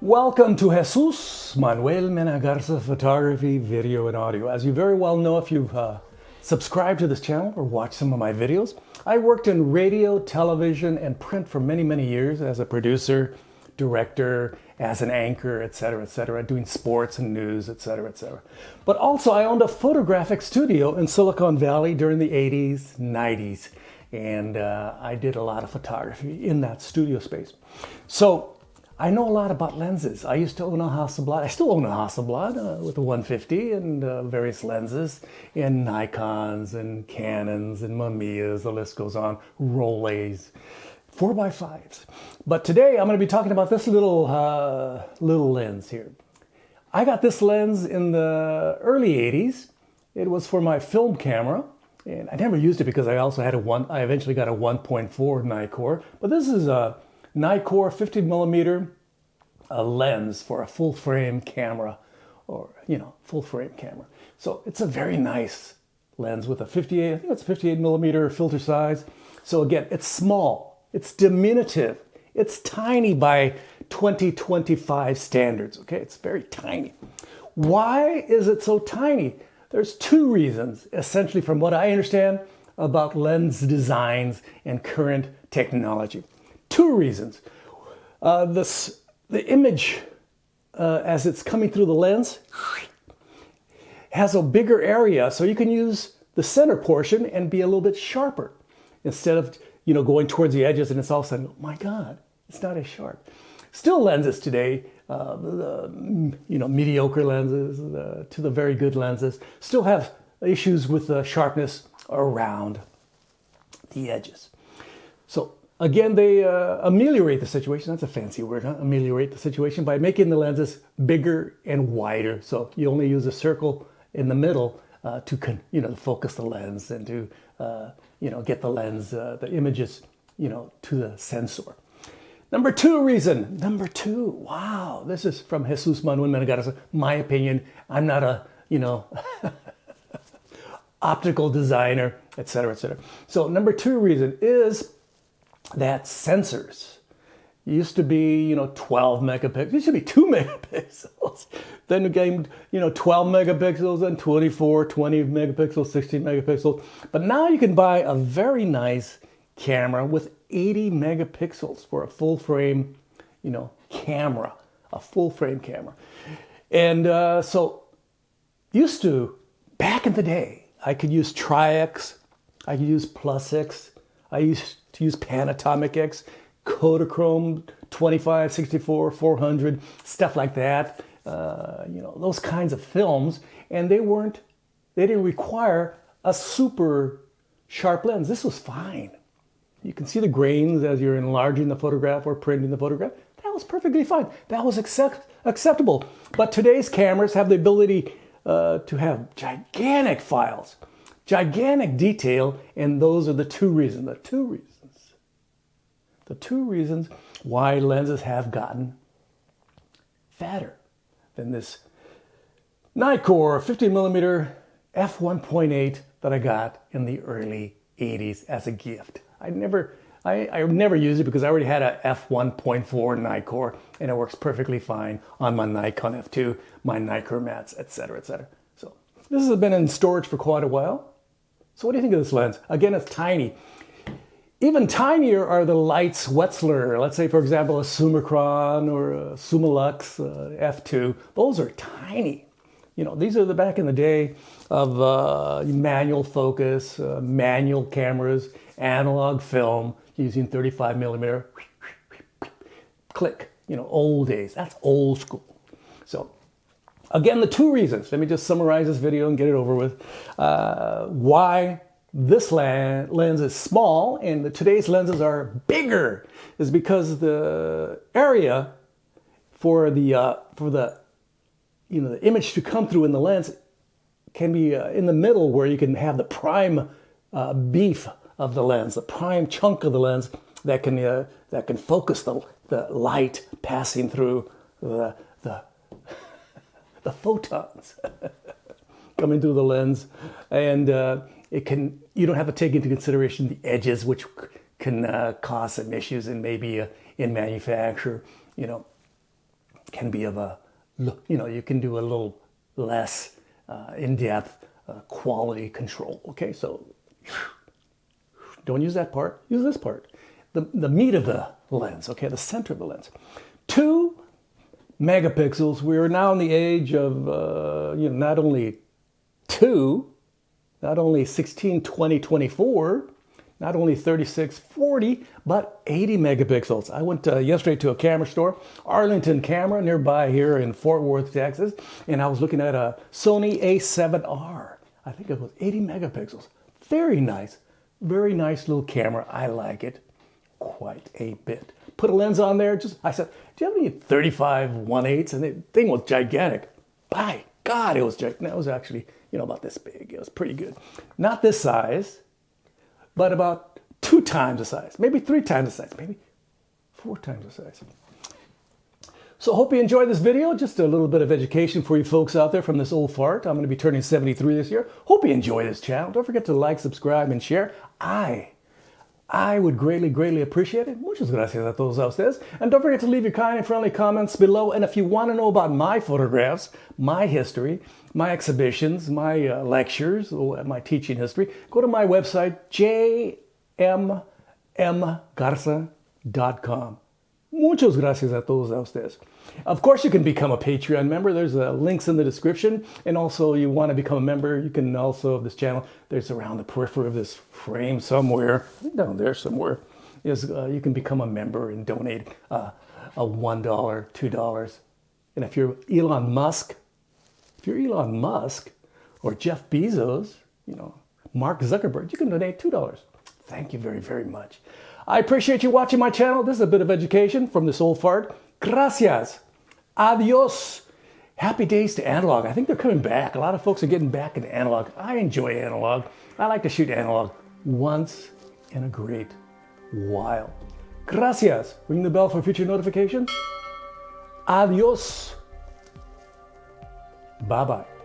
Welcome to Jesús Manuel Mena Garza Photography, Video and Audio. As you very well know if you've subscribed to this channel or watched some of my videos, I worked in radio, television, and print for many, many years as a producer, director, as an anchor, etc., doing sports and news, etc. But also I owned a photographic studio in Silicon Valley during the 80s, 90s, and I did a lot of photography in that studio space. So I know a lot about lenses. I used to own a Hasselblad. I still own a Hasselblad with a 150 and various lenses in Nikons and Canons and Mamiyas, the list goes on, Rollei's, 4x5s. But today I'm going to be talking about this little lens here. I got this lens in the early 80s. It was for my film camera. And I never used it because I also had I eventually got a 1.4 Nikkor. But this is a Nikkor 50mm lens for a full frame camera, or full frame camera. So it's a very nice lens with a 58, I think it's 58mm filter size. So again, it's small, it's diminutive, it's tiny by 2025 standards. Okay, it's very tiny. Why is it so tiny? There's two reasons, essentially, from what I understand about lens designs and current technology. Two reasons. The image, as it's coming through the lens, has a bigger area, so you can use the center portion and be a little bit sharper instead of going towards the edges and it's all of a sudden, oh my God, it's not as sharp. Still lenses today, mediocre lenses to the very good lenses, still have issues with the sharpness around the edges. So again, they ameliorate the situation. That's a fancy word, huh? Ameliorate the situation by making the lenses bigger and wider. So you only use a circle in the middle to focus the lens and to get the lens, the images, to the sensor. Number two reason. Wow, this is from Jesús Manuel Mena Garza. My opinion. I'm not a optical designer, etc. So number two reason is that sensors used to be 12 megapixels. It used to be 2 megapixels. Then again 12 megapixels and 24, 20 megapixels, 16 megapixels. But now you can buy a very nice camera with 80 megapixels for a full frame camera, a full frame camera. And so used to, back in the day, I could use Tri-X, I could use Plus X, I used to use Panatomic X, Kodachrome 25, 64, 400, stuff like that. Those kinds of films, and they didn't require a super sharp lens. This was fine. You can see the grains as you're enlarging the photograph or printing the photograph. That was perfectly fine. That was acceptable. But today's cameras have the ability to have gigantic files, gigantic detail, and those are the two reasons. The two reasons why lenses have gotten fatter than this Nikkor 50mm f1.8 that I got in the early 80s as a gift. I never used it because I already had a f1.4 Nikkor and it works perfectly fine on my Nikon f2, my Nikkor mats, etc. So this has been in storage for quite a while. So what do you think of this lens? Again, it's tiny. Even tinier are the Leitz Wetzlar. Let's say, for example, a Summicron or a Summilux f2. Those are tiny. These are the back in the day of manual focus, manual cameras, analog film using 35mm. Click. Old days. That's old school. So again, the two reasons. Let me just summarize this video and get it over with. Why this lens is small and today's lenses are bigger is because the area for the the image to come through in the lens can be in the middle, where you can have the prime beef of the lens, the prime chunk of the lens that can focus the light passing through the photons coming through the lens, and you don't have to take into consideration the edges, which can cause some issues and maybe in manufacture, can be of a, you can do a little less in-depth quality control. Okay, so don't use that part, use this part. The meat of the lens, okay, the center of the lens. 2 megapixels. We are now in the age of, not only 2, not only 16, 20, 24, not only 36, 40, but 80 megapixels. I went yesterday to a camera store, Arlington Camera, nearby here in Fort Worth, Texas, and I was looking at a Sony A7R. I think it was 80 megapixels. Very nice little camera. I like it quite a bit. Put a lens on there. I said, do you have any 35 1/8? And the thing was gigantic. By God, it was gigantic. It was actually, about this big. It was pretty good. Not this size, but about 2 times the size, maybe 3 times the size, maybe 4 times the size. So hope you enjoyed this video. Just a little bit of education for you folks out there from this old fart. I'm going to be turning 73 this year. Hope you enjoy this channel. Don't forget to like, subscribe, and share. I would greatly appreciate it. Muchas gracias a todos ustedes. And don't forget to leave your kind and friendly comments below. And if you want to know about my photographs, my history, my exhibitions, my lectures, my teaching history, go to my website, jmmgarza.com. Muchas gracias a todos ustedes. Of course, you can become a Patreon member. There's links in the description. And also, you want to become a member, you can also, of this channel, there's around the periphery of this frame somewhere, I think down there somewhere, you can become a member and donate a $1, $2. And if you're Elon Musk, or Jeff Bezos, Mark Zuckerberg, you can donate $2. Thank you very much. I appreciate you watching my channel. This is a bit of education from this old fart. Gracias. Adios. Happy days to analog. I think they're coming back. A lot of folks are getting back into analog. I enjoy analog. I like to shoot analog once in a great while. Gracias. Ring the bell for future notifications. Adios. Bye-bye.